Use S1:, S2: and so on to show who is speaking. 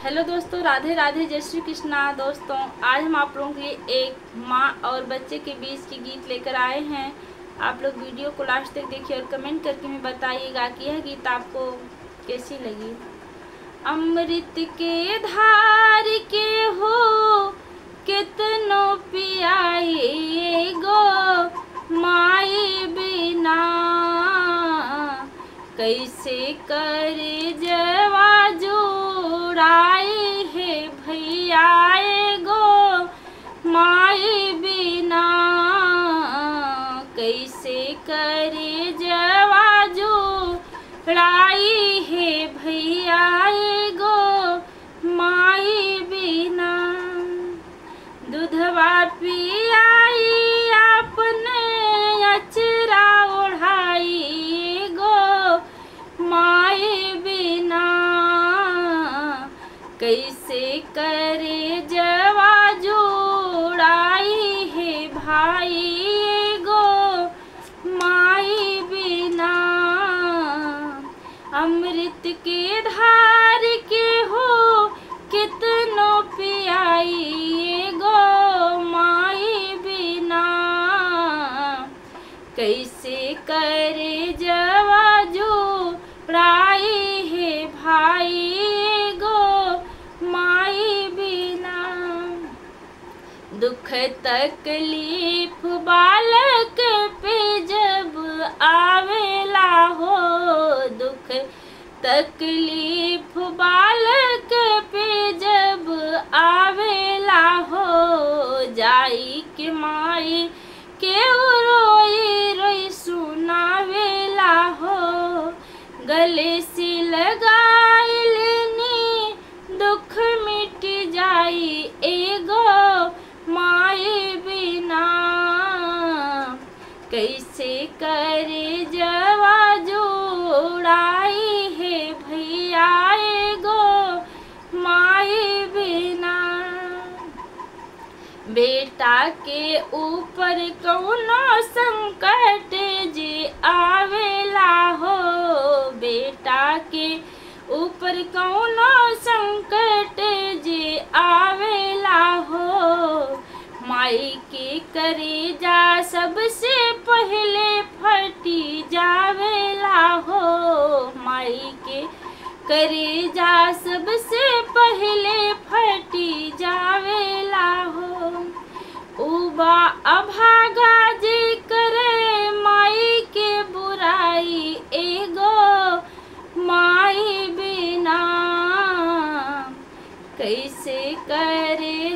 S1: Hello दोस्तों, राधे राधे, जय श्री कृष्णा। दोस्तों, आज हम आप लोगों के लिए एक माँ और बच्चे के बीच की गीत लेकर आए हैं। आप लोग वीडियो को लास्ट तक देखिए और कमेंट करके हमें बताइएगा कि यह गीत आपको कैसी लगी। अमृत के धार के हो कितनो पियाए गो माई बिना, कैसे करे जवा जोड़ाए है भैया गो माई बिना, कैसे करे जवा जोड़ाई है भैया गो माई बिना। दूधवा पियाई अपने अचरा ओढ़ाई गो माई बिना, कैसे करे जवा जोड़ाई है भाई गो माई बिना। अमृत के धार के हो कितनो पियाई गो माई बिना, कैसे करे जवा जोड़ाई है भाई गो माई बिना। दुख तकलीफ बालक पे जब आवेला हो, दुख तकलीफ बालक पे जब आवेला हो, जाई के माई के रोई रोई सुनावेला हो, गले से लगाई लेनी दुख मिट जाई एगो माई बिना, कैसे करे जवा जोड़ाई है भैया गो माई बिना। बेटा के ऊपर कौनो संकट जे आवेला हो, बेटा के ऊपर कौनो संकट जे आवेला हो, माई के करेजा सबसे पहले फटी जावेला हो, माई के करेजा सबसे पहले फटी जावेला हो। उबा अभागा जे करे माई के बुराई एगो माई बिना, कैसे करे